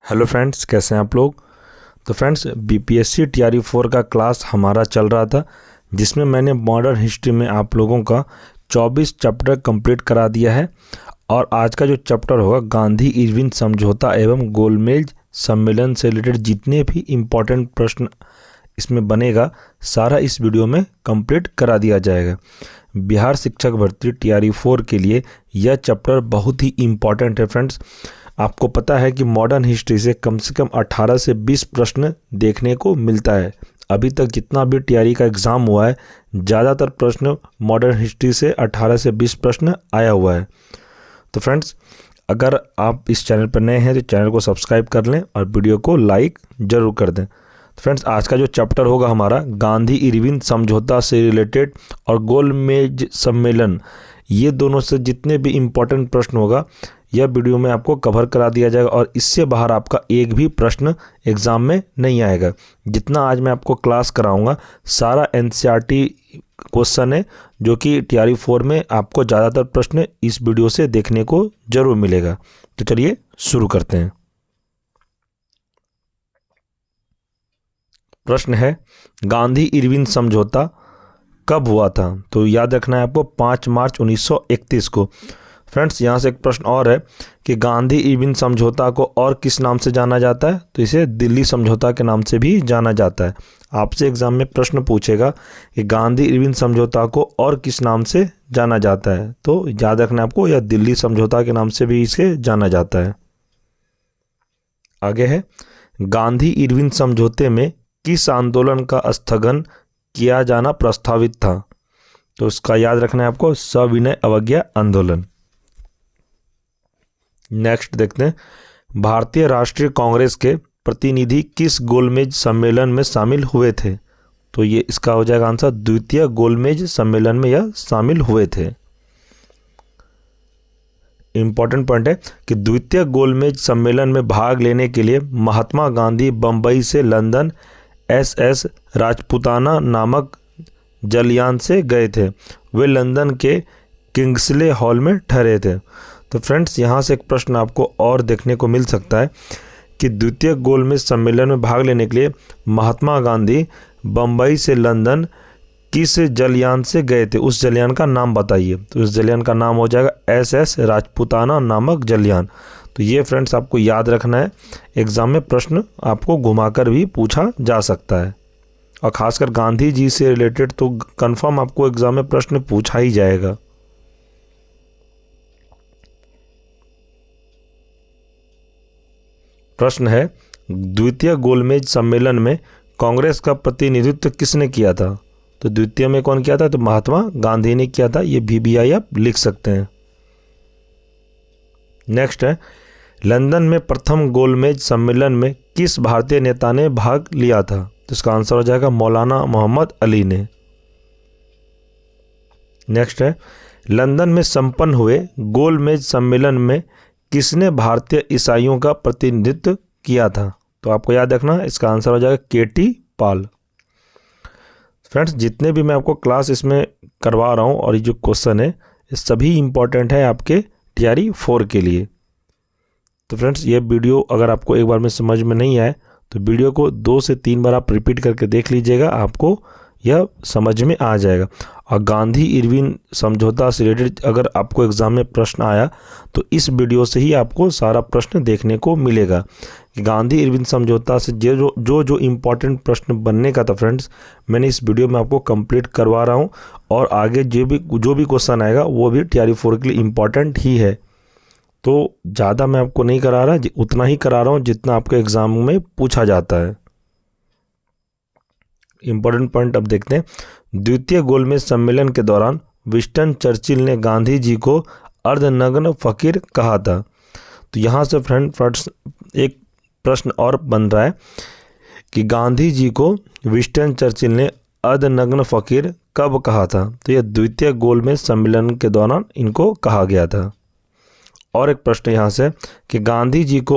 Hello friends, कैसे हैं आप लोग। तो फ्रेंड्स, बीपीएससी टीआरई 4 का क्लास हमारा चल रहा था, जिसमें मैंने मॉडर्न हिस्ट्री में आप लोगों का 24 चैप्टर कंप्लीट करा दिया है। और आज का जो चैप्टर होगा, गांधी इरविन समझौता एवं गोलमेज सम्मेलन से रिलेटेड जितने भी इम्पोर्टेंट प्रश्न इसमें बनेगा, सारा इस वीडियो में कंप्लीट करा दिया जाएगा। बिहार शिक्षक भर्ती टीआरई 4 के लिए यह चैप्टर बहुत ही इम्पॉर्टेंट है फ्रेंड्स। आपको पता है कि मॉडर्न हिस्ट्री से कम 18 से 20 प्रश्न देखने को मिलता है। अभी तक जितना भी टीआरई का एग्ज़ाम हुआ है, ज़्यादातर प्रश्न मॉडर्न हिस्ट्री से 18 से 20 प्रश्न आया हुआ है। तो फ्रेंड्स, अगर आप इस चैनल पर नए हैं तो चैनल को सब्सक्राइब कर लें और वीडियो को लाइक ज़रूर कर दें। तो फ्रेंड्स, आज का जो चैप्टर होगा हमारा, गांधी इरविन समझौता से रिलेटेड और गोलमेज सम्मेलन, ये दोनों से जितने भी इम्पोर्टेंट प्रश्न होगा, यह वीडियो में आपको कवर करा दिया जाएगा। और इससे बाहर आपका एक भी प्रश्न एग्ज़ाम में नहीं आएगा। जितना आज मैं आपको क्लास कराऊंगा, सारा एनसीईआरटी क्वेश्चन है, जो कि टीआरई 4 में आपको ज़्यादातर प्रश्न इस वीडियो से देखने को ज़रूर मिलेगा। तो चलिए शुरू करते हैं। प्रश्न है, गांधी इरविन समझौता कब हुआ था? तो याद रखना है आपको, 5 मार्च 1931 को। फ्रेंड्स, यहाँ से एक प्रश्न और है कि गांधी इरविन समझौता को और किस नाम से जाना जाता है? तो इसे दिल्ली समझौता के नाम से भी जाना जाता है। आपसे एग्जाम में प्रश्न पूछेगा कि गांधी इरविन समझौता को और किस नाम से जाना जाता है, तो याद रखना आपको, यह दिल्ली समझौता के नाम से भी इसे जाना जाता है। आगे है, गांधी इरविन समझौते में किस आंदोलन का स्थगन किया जाना प्रस्तावित था? तो इसका याद रखना है आपको, सविनय अवज्ञा आंदोलन। नेक्स्ट देखते हैं, भारतीय राष्ट्रीय कांग्रेस के प्रतिनिधि किस गोलमेज सम्मेलन में शामिल हुए थे? तो ये इसका हो जाएगा आंसर, द्वितीय गोलमेज सम्मेलन में यह शामिल हुए थे। इंपॉर्टेंट पॉइंट है कि द्वितीय गोलमेज सम्मेलन में भाग लेने के लिए महात्मा गांधी बंबई से लंदन एसएस राजपुताना नामक जलयान से गए थे। वे लंदन के किंग्सले हॉल में ठहरे थे। तो फ्रेंड्स, यहाँ से एक प्रश्न आपको और देखने को मिल सकता है कि द्वितीय गोलमेज सम्मेलन में भाग लेने के लिए महात्मा गांधी बंबई से लंदन किस जलयान से गए थे? उस जलयान का नाम बताइए। तो उस जलयान का नाम हो जाएगा एसएस राजपुताना नामक जलयान। तो ये फ्रेंड्स आपको याद रखना है, एग्जाम में प्रश्न आपको घुमाकर भी पूछा जा सकता है। और खासकर गांधी जी से रिलेटेड तो कंफर्म आपको एग्जाम में प्रश्न पूछा ही जाएगा। प्रश्न है, द्वितीय गोलमेज सम्मेलन में कांग्रेस का प्रतिनिधित्व किसने किया था? तो द्वितीय में कौन किया था? तो महात्मा गांधी ने किया था। ये VBI आप लिख सकते हैं। नेक्स्ट है, लंदन में प्रथम गोलमेज सम्मेलन में किस भारतीय नेता ने भाग लिया था? तो इसका आंसर हो जाएगा मौलाना मोहम्मद अली ने। नेक्स्ट है, लंदन में संपन्न हुए गोलमेज सम्मेलन में किसने भारतीय ईसाइयों का प्रतिनिधित्व किया था? तो आपको याद रखना, इसका आंसर हो जाएगा KT पाल। फ्रेंड्स, जितने भी मैं आपको क्लास इसमें करवा रहा हूँ और ये जो क्वेश्चन है, ये सभी इम्पॉर्टेंट है आपके टीआरई 4 के लिए। तो फ्रेंड्स, ये वीडियो अगर आपको एक बार में समझ में नहीं आए तो वीडियो को 2 से 3 बार आप रिपीट करके देख लीजिएगा, आपको यह समझ में आ जाएगा। और गांधी इरविन समझौता से रिलेटेड अगर आपको एग्जाम में प्रश्न आया तो इस वीडियो से ही आपको सारा प्रश्न देखने को मिलेगा कि गांधी इरविन समझौता से जो इम्पोर्टेंट प्रश्न बनने का था फ्रेंड्स, मैंने इस वीडियो में आपको कंप्लीट करवा रहा हूँ। और आगे जो भी क्वेश्चन आएगा वो भी टीआरई 4 के लिए इम्पॉर्टेंट ही है। तो ज़्यादा मैं आपको नहीं करा रहा, उतना ही करा रहा हूँ जितना आपके एग्जाम में पूछा जाता है। इंपॉर्टेंट पॉइंट अब देखते हैं, द्वितीय गोलमेज सम्मेलन के दौरान विंस्टन चर्चिल ने गांधी जी को अर्धनग्न फकीर कहा था। तो यहाँ से फ्रेंड्स एक प्रश्न और बन रहा है कि गांधी जी को विंस्टन चर्चिल ने अर्धनग्न फकीर कब कहा था? तो यह द्वितीय गोलमेज सम्मेलन के दौरान इनको कहा गया था। और एक प्रश्न यहाँ से कि गांधी जी को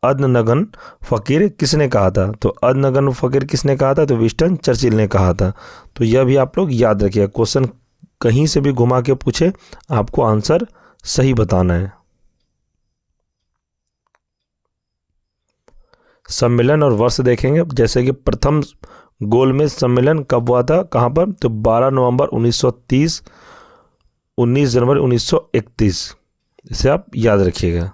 अर्धनग्न फकीर किसने कहा था? तो अर्धनग्न फकीर किसने कहा था? तो विंस्टन चर्चिल ने कहा था। तो यह भी आप लोग याद रखिएगा, क्वेश्चन कहीं से भी घुमा के पूछे, आपको आंसर सही बताना है। सम्मेलन और वर्ष देखेंगे। जैसे कि प्रथम गोलमेज सम्मेलन कब हुआ था, कहाँ पर, तो 12 नवंबर 1930, 19 जनवरी 1931, इसे आप याद रखिएगा।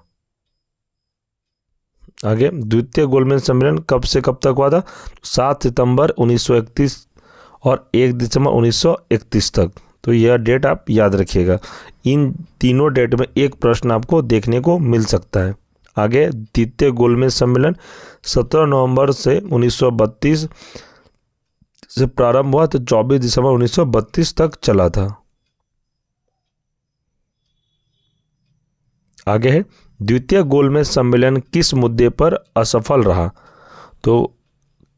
आगे, द्वितीय गोलमेज सम्मेलन कब से कब तक हुआ था, 7 सितंबर 1931 और 1 दिसंबर 1931 तक। तो यह डेट आप याद रखिएगा। इन तीनों डेट में एक प्रश्न आपको देखने को मिल सकता है। आगे, द्वितीय गोलमेज सम्मेलन 17 नवंबर से 1932 से प्रारंभ हुआ तो 24 दिसंबर 1932 तक चला था। आगे है, द्वितीय गोलमेज सम्मेलन किस मुद्दे पर असफल रहा, तो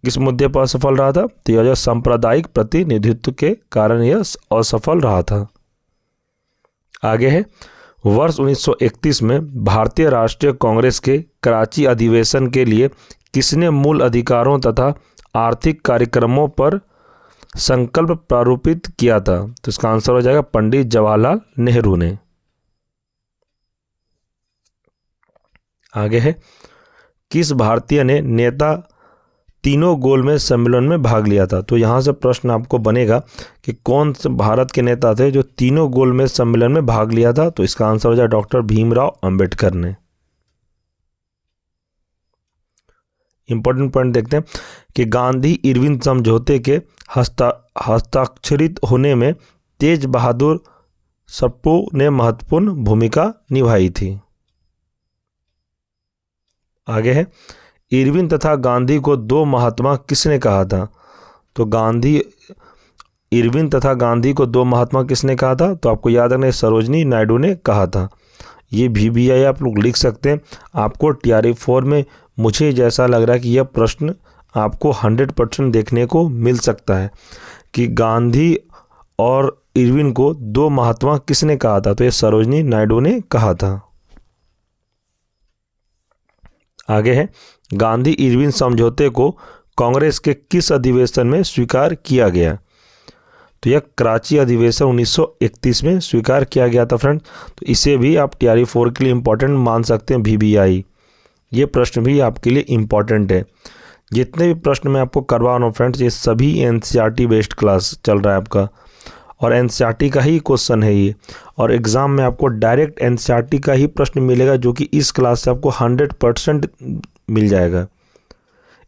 किस मुद्दे पर असफल रहा था, तो यह सांप्रदायिक प्रतिनिधित्व के कारण यह असफल रहा था। आगे है, वर्ष 1931 में भारतीय राष्ट्रीय कांग्रेस के कराची अधिवेशन के लिए किसने मूल अधिकारों तथा आर्थिक कार्यक्रमों पर संकल्प प्रारूपित किया था, तो इसका आंसर हो जाएगा पंडित जवाहरलाल नेहरू ने। आगे है, किस भारतीय ने नेता तीनों गोलमेज सम्मेलन में भाग लिया था, तो यहाँ से प्रश्न आपको बनेगा कि कौन से भारत के नेता थे जो तीनों गोलमेज सम्मेलन में भाग लिया था, तो इसका आंसर हो जाए डॉक्टर भीमराव अंबेडकर ने। इंपॉर्टेंट पॉइंट देखते हैं कि गांधी इरविन समझौते के हस्ताक्षरित होने में तेज बहादुर सप्रू ने महत्वपूर्ण भूमिका निभाई थी। आगे है, इरविन तथा गांधी को दो महात्मा किसने कहा था, तो इरविन तथा गांधी को दो महात्मा किसने कहा था, तो आपको याद रखना सरोजनी नायडू ने कहा था। ये VBI आप लोग लिख सकते हैं। आपको TRE4 में मुझे जैसा लग रहा है कि यह प्रश्न आपको 100% देखने को मिल सकता है कि गांधी और इरविन को दो महात्मा किसने कहा था, तो ये सरोजनी नायडू ने कहा था। आगे है, गांधी इरविन समझौते को कांग्रेस के किस अधिवेशन में स्वीकार किया गया, तो यह कराची अधिवेशन 1931 में स्वीकार किया गया था फ्रेंड। तो इसे भी आप TRE4 के लिए इम्पोर्टेंट मान सकते हैं VBI। ये प्रश्न भी आपके लिए इम्पोर्टेंट है। जितने भी प्रश्न मैं आपको करवा रहा हूँ फ्रेंड्स, ये सभी NCERT बेस्ड क्लास चल रहा है आपका, और NCERT का ही क्वेश्चन है ये, और एग्ज़ाम में आपको डायरेक्ट NCERT का ही प्रश्न मिलेगा जो कि इस क्लास से आपको 100% मिल जाएगा।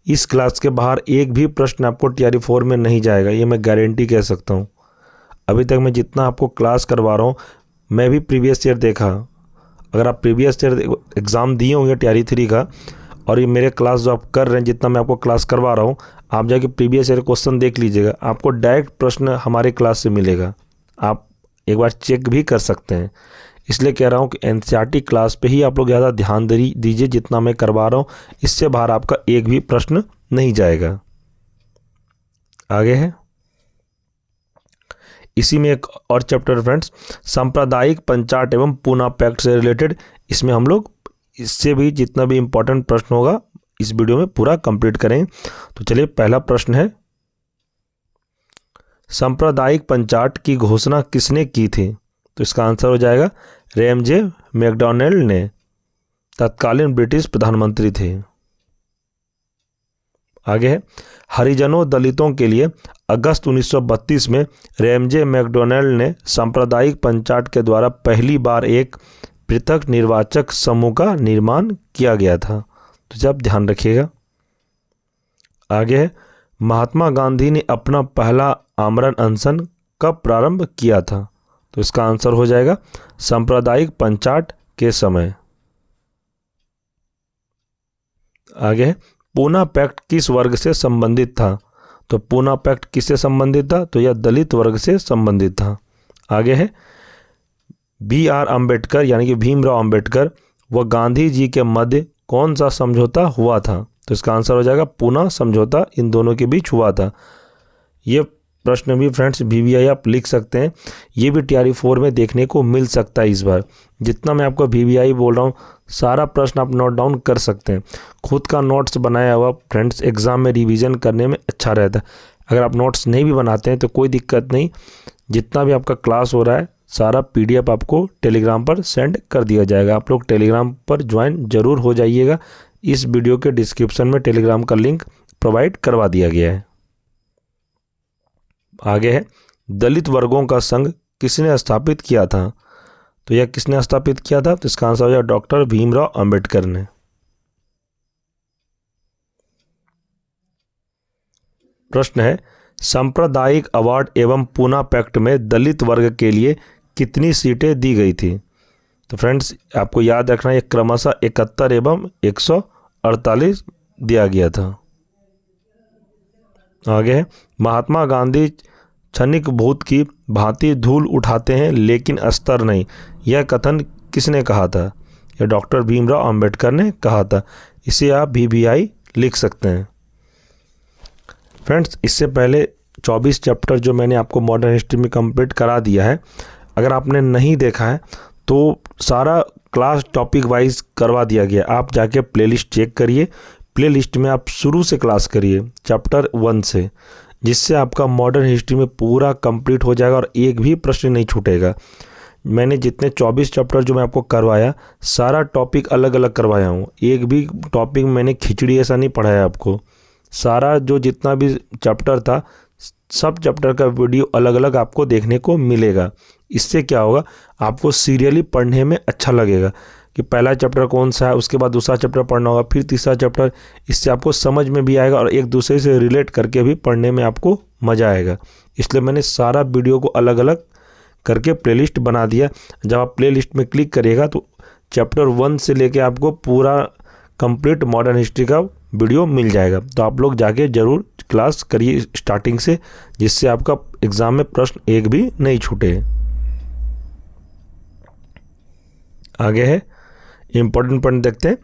इस क्लास के बाहर एक भी प्रश्न आपको TRE4 में नहीं जाएगा, ये मैं गारंटी कह सकता हूँ। अभी तक मैं जितना आपको क्लास करवा रहा हूँ, मैं भी प्रीवियस ईयर देखा। अगर आप प्रीवियस ईयर एग्ज़ाम दिए होंगे TRE3 का, और ये मेरे क्लास जो आप कर रहे हैं, जितना मैं आपको क्लास करवा रहा हूँ, आप जाके प्रीवियस ईयर क्वेश्चन देख लीजिएगा, आपको डायरेक्ट प्रश्न हमारे क्लास से मिलेगा। आप एक बार चेक भी कर सकते हैं। इसलिए कह रहा हूँ कि NCERT क्लास पे ही आप लोग ज़्यादा ध्यान दीजिए जितना मैं करवा रहा हूँ, इससे बाहर आपका एक भी प्रश्न नहीं जाएगा। आगे है, इसी में एक और चैप्टर फ्रेंड्स, सांप्रदायिक पंचाट एवं पूना पैक्ट से रिलेटेड, इसमें हम लोग इससे भी जितना भी इम्पोर्टेंट प्रश्न होगा इस वीडियो में पूरा कंप्लीट करें। तो चलिए, पहला प्रश्न है, सांप्रदायिक पंचाट की घोषणा किसने की थी, तो इसका आंसर हो जाएगा रैमजे मैकडॉनल्ड ने, तत्कालीन ब्रिटिश प्रधानमंत्री थे। आगे है, हरिजनों दलितों के लिए अगस्त 1932 में रैमजे मैकडॉनल्ड ने सांप्रदायिक पंचाट के द्वारा पहली बार एक पृथक निर्वाचक समूह का निर्माण किया गया था, तो जब ध्यान रखिएगा। आगे है, महात्मा गांधी ने अपना पहला आमरण अनशन कब प्रारंभ किया था, तो इसका आंसर हो जाएगा सांप्रदायिक पंचाट के समय। आगे है, पूना पैक्ट किस वर्ग से संबंधित था, तो पूना पैक्ट किससे संबंधित था, तो यह दलित वर्ग से संबंधित था। आगे है, BR अम्बेडकर यानी कि भीमराव अंबेडकर व गांधी जी के मध्य कौन सा समझौता हुआ था, तो इसका आंसर हो जाएगा पूना समझौता इन दोनों के बीच हुआ था। ये प्रश्न भी फ्रेंड्स VBI आप लिख सकते हैं, ये भी TRE4 में देखने को मिल सकता है। इस बार जितना मैं आपको VBI बोल रहा हूँ, सारा प्रश्न आप नोट डाउन कर सकते हैं। खुद का नोट्स बनाया हुआ फ्रेंड्स एग्ज़ाम में रिवीजन करने में अच्छा रहता है। अगर आप नोट्स नहीं भी बनाते हैं तो कोई दिक्कत नहीं, जितना भी आपका क्लास हो रहा है सारा PDF आपको टेलीग्राम पर सेंड कर दिया जाएगा। आप लोग टेलीग्राम पर ज्वाइन ज़रूर हो जाइएगा, इस वीडियो के डिस्क्रिप्शन में टेलीग्राम का लिंक प्रोवाइड करवा दिया गया है। आगे है, दलित वर्गों का संघ किसने स्थापित किया था? तो यह किसने स्थापित किया था? तो इसका आंसर हो जाएगा डॉक्टर भीमराव अंबेडकर ने। प्रश्न है, सांप्रदायिक अवार्ड एवं पूना पैक्ट में दलित वर्ग के लिए कितनी सीटें दी गई थी? तो फ्रेंड्स आपको याद रखना है क्रमशः 71 एवं 148 दिया गया था। आगे है, महात्मा गांधी क्षणिक भूत की भांति धूल उठाते हैं लेकिन अस्तर नहीं, यह कथन किसने कहा था? यह डॉक्टर भीमराव अंबेडकर ने कहा था। इसे आप VBI लिख सकते हैं। फ्रेंड्स इससे पहले 24 चैप्टर जो मैंने आपको मॉडर्न हिस्ट्री में कंप्लीट करा दिया है, अगर आपने नहीं देखा है तो सारा क्लास टॉपिक वाइज करवा दिया गया। आप जाके प्लेलिस्ट चेक करिए, प्लेलिस्ट में आप शुरू से क्लास करिए चैप्टर 1 से, जिससे आपका मॉडर्न हिस्ट्री में पूरा कंप्लीट हो जाएगा और एक भी प्रश्न नहीं छूटेगा। मैंने जितने 24 चैप्टर जो मैं आपको करवाया, सारा टॉपिक अलग अलग करवाया हूँ। एक भी टॉपिक मैंने खिचड़ी ऐसा नहीं पढ़ाया आपको। सारा जो जितना भी चैप्टर था, सब चैप्टर का वीडियो अलग अलग आपको देखने को मिलेगा। इससे क्या होगा, आपको सीरियली पढ़ने में अच्छा लगेगा कि पहला चैप्टर कौन सा है, उसके बाद दूसरा चैप्टर पढ़ना होगा, फिर तीसरा चैप्टर। इससे आपको समझ में भी आएगा और एक दूसरे से रिलेट करके भी पढ़ने में आपको मज़ा आएगा। इसलिए मैंने सारा वीडियो को अलग अलग करके प्लेलिस्ट बना दिया। जब आप प्लेलिस्ट में क्लिक करिएगा तो चैप्टर 1 से लेके आपको पूरा कंप्लीट मॉडर्न हिस्ट्री का वीडियो मिल जाएगा। तो आप लोग जाके ज़रूर क्लास करिए स्टार्टिंग से, जिससे आपका एग्ज़ाम में प्रश्न एक भी नहीं छूटे। आगे है, इम्पोर्टेंट पॉइंट देखते हैं।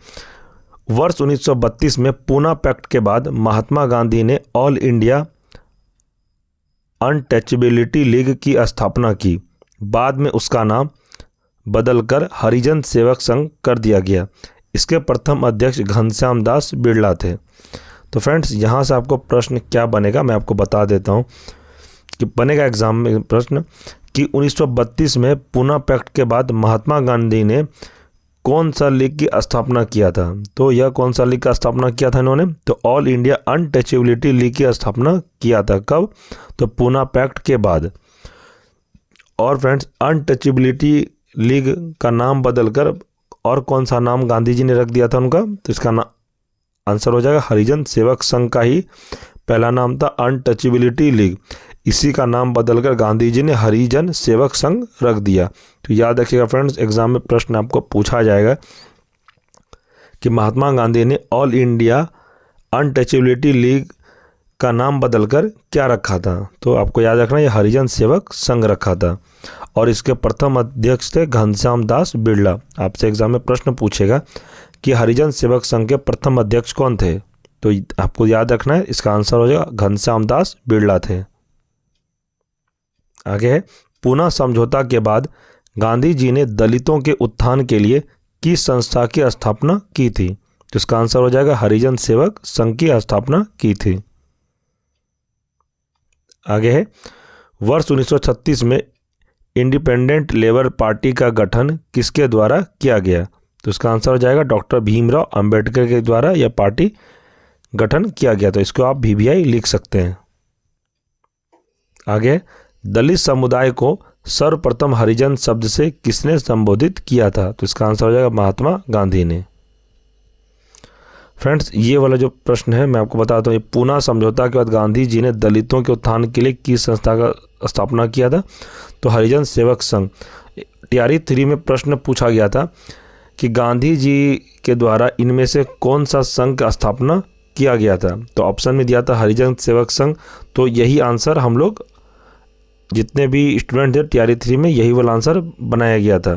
वर्ष 1932 में पूना पैक्ट के बाद महात्मा गांधी ने ऑल इंडिया अनटचेबिलिटी लीग की स्थापना की। बाद में उसका नाम बदलकर हरिजन सेवक संघ कर दिया गया। इसके प्रथम अध्यक्ष घनश्याम दास बिरला थे। तो फ्रेंड्स यहाँ से आपको प्रश्न क्या बनेगा मैं आपको बता देता हूँ कि बनेगा एग्जाम में प्रश्न कि 1932 में पूना पैक्ट के बाद महात्मा गांधी ने कौन सा लीग की स्थापना किया था? तो यह कौन सा लीग का स्थापना किया था इन्होंने? तो ऑल इंडिया अनटचेबिलिटी लीग की स्थापना किया था। कब? तो पूना पैक्ट के बाद। और फ्रेंड्स अनटचेबिलिटी लीग का नाम बदलकर और कौन सा नाम गांधी जी ने रख दिया था उनका? तो इसका आंसर हो जाएगा हरिजन सेवक संघ का ही पहला नाम था अनटचेबिलिटी लीग। इसी का नाम बदलकर गांधी जी ने हरिजन सेवक संघ रख दिया। तो याद रखिएगा फ्रेंड्स, एग्जाम में प्रश्न आपको पूछा जाएगा कि महात्मा गांधी ने ऑल इंडिया अनटचेबिलिटी लीग का नाम बदलकर क्या रखा था? तो आपको याद रखना ये हरिजन सेवक संघ रखा था और इसके प्रथम अध्यक्ष थे घनश्याम दास बिरला। आपसे एग्जाम में प्रश्न पूछेगा कि हरिजन सेवक संघ के प्रथम अध्यक्ष कौन थे? तो आपको याद रखना है इसका आंसर हो जाएगा घनश्याम दास बिरला थे। आगे है, पूना समझौता के बाद गांधी जी ने दलितों के उत्थान के लिए किस संस्था की स्थापना की थी? तो इसका आंसर हो जाएगा हरिजन सेवक संघ की स्थापना की थी। आगे है, वर्ष 1936 में इंडिपेंडेंट लेबर पार्टी का गठन किसके द्वारा किया गया? तो इसका आंसर हो जाएगा डॉक्टर भीमराव अंबेडकर के द्वारा यह पार्टी गठन किया गया। तो इसको आप VBI लिख सकते हैं। आगे, दलित समुदाय को सर्वप्रथम हरिजन शब्द से किसने संबोधित किया था? तो इसका आंसर हो जाएगा महात्मा गांधी ने। फ्रेंड्स ये वाला जो प्रश्न है मैं आपको बताता हूँ, ये पूना समझौता के बाद गांधी जी ने दलितों के उत्थान के लिए किस संस्था का स्थापना किया था? तो हरिजन सेवक संघ। TRE 3 में प्रश्न पूछा गया था कि गांधी जी के द्वारा इनमें से कौन सा संघ का स्थापना किया गया था? तो ऑप्शन में दिया था हरिजन सेवक संघ। तो यही आंसर हम लोग जितने भी स्टूडेंट थे TRE 3 में यही वाला आंसर बनाया गया था।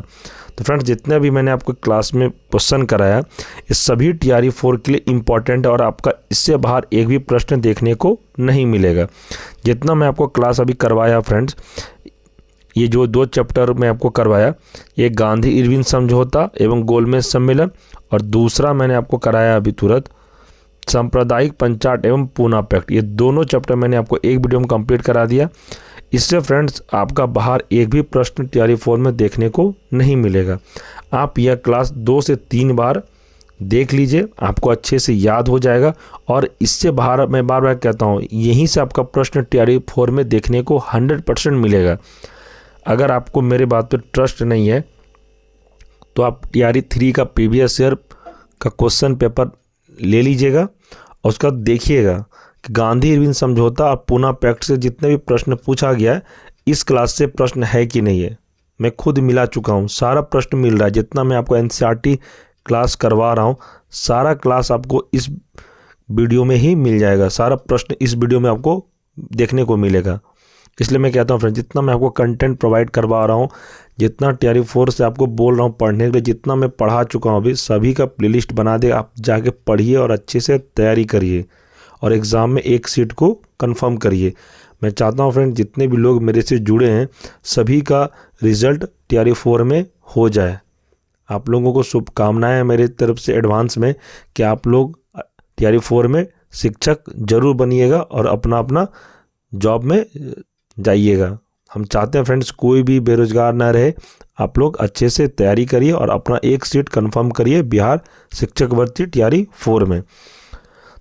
तो फ्रेंड्स जितने भी मैंने आपको क्लास में क्वेश्चन कराया ये सभी TRE 4 के लिए इम्पॉर्टेंट है और आपका इससे बाहर एक भी प्रश्न देखने को नहीं मिलेगा। जितना मैं आपको क्लास अभी करवाया फ्रेंड्स, ये जो 2 चैप्टर मैं आपको करवाया, ये गांधी इरविन समझौता एवं गोलमेज सम्मेलन और दूसरा मैंने आपको कराया अभी तुरंत सांप्रदायिक पंचायत एवं पूना पैक्ट। ये दोनों चैप्टर मैंने आपको एक वीडियो में कंप्लीट करा दिया। इससे फ्रेंड्स आपका बाहर एक भी प्रश्न TRE 4 में देखने को नहीं मिलेगा। आप यह क्लास 2 से 3 बार देख लीजिए, आपको अच्छे से याद हो जाएगा। और इससे बाहर मैं बार बार कहता हूँ, यहीं से आपका प्रश्न TRE 4 में देखने को 100% मिलेगा। अगर आपको मेरे बात पर ट्रस्ट नहीं है तो आप TRE 3 का प्रीवियस ईयर का क्वेश्चन पेपर ले लीजिएगा और उसका देखिएगा कि गांधी इरविन समझौता और पूना पैक्ट से जितने भी प्रश्न पूछा गया है, इस क्लास से प्रश्न है कि नहीं है। मैं खुद मिला चुका हूँ, सारा प्रश्न मिल रहा है। जितना मैं आपको NCERT क्लास करवा रहा हूँ, सारा क्लास आपको इस वीडियो में ही मिल जाएगा। सारा प्रश्न इस वीडियो में आपको देखने को मिलेगा। इसलिए मैं कहता हूँ फ्रेंड, जितना मैं आपको कंटेंट प्रोवाइड करवा रहा हूँ, जितना TRE 4 से आपको बोल रहा हूँ पढ़ने के लिए, जितना मैं पढ़ा चुका हूँ अभी, सभी का प्लेलिस्ट बना दे। आप जाके पढ़िए और अच्छे से तैयारी करिए और एग्ज़ाम में एक सीट को कंफर्म करिए। मैं चाहता हूँ फ्रेंड, जितने भी लोग मेरे से जुड़े हैं, सभी का रिज़ल्ट TRE 4 में हो जाए। आप लोगों को शुभकामनाएं मेरी तरफ से एडवांस में कि आप लोग TRE 4 में शिक्षक जरूर बनिएगा और अपना अपना जॉब में जाइएगा। हम चाहते हैं फ्रेंड्स, कोई भी बेरोजगार ना रहे। आप लोग अच्छे से तैयारी करिए और अपना एक सीट कंफर्म करिए बिहार शिक्षक भर्ती TRE 4 में।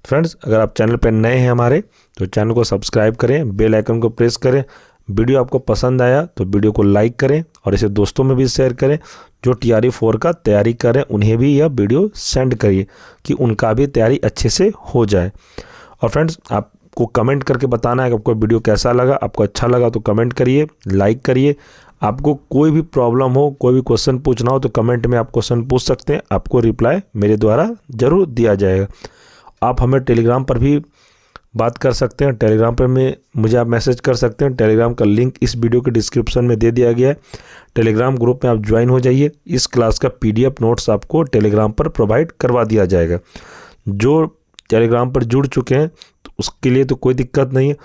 फ्रेंड्स, अगर आप चैनल पर नए हैं हमारे, तो चैनल को सब्सक्राइब करें, बेल आइकन को प्रेस करें। वीडियो आपको पसंद आया तो वीडियो को लाइक करें और इसे दोस्तों में भी शेयर करें। जो TRE 4 का तैयारी करें, उन्हें भी यह वीडियो सेंड करिए कि उनका भी तैयारी अच्छे से हो जाए। और फ्रेंड्स, आपको कमेंट करके बताना है कि आपको वीडियो कैसा लगा। आपको अच्छा लगा तो कमेंट करिए, लाइक करिए। आपको कोई भी प्रॉब्लम हो, कोई भी क्वेश्चन पूछना हो तो कमेंट में आप क्वेश्चन पूछ सकते हैं। आपको रिप्लाई मेरे द्वारा ज़रूर दिया जाएगा। आप हमें टेलीग्राम पर भी बात कर सकते हैं। टेलीग्राम पर में मुझे आप मैसेज कर सकते हैं। टेलीग्राम का लिंक इस वीडियो के डिस्क्रिप्शन में दे दिया गया है। टेलीग्राम ग्रुप में आप ज्वाइन हो जाइए। इस क्लास का PDF नोट्स आपको टेलीग्राम पर प्रोवाइड करवा दिया जाएगा। जो टेलीग्राम पर जुड़ चुके हैं तो उसके लिए तो कोई दिक्कत नहीं है।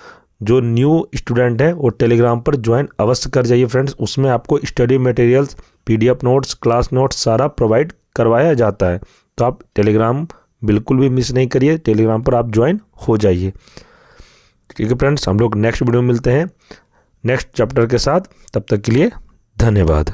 जो न्यू स्टूडेंट है वो टेलीग्राम पर ज्वाइन अवश्य कर जाइए फ्रेंड्स। उसमें आपको study materials, PDF notes, class notes सारा प्रोवाइड करवाया जाता है। तो आप टेलीग्राम बिल्कुल भी मिस नहीं करिए, टेलीग्राम पर आप ज्वाइन हो जाइए। ठीक है फ्रेंड्स, हम लोग नेक्स्ट वीडियो में मिलते हैं नेक्स्ट चैप्टर के साथ। तब तक के लिए धन्यवाद।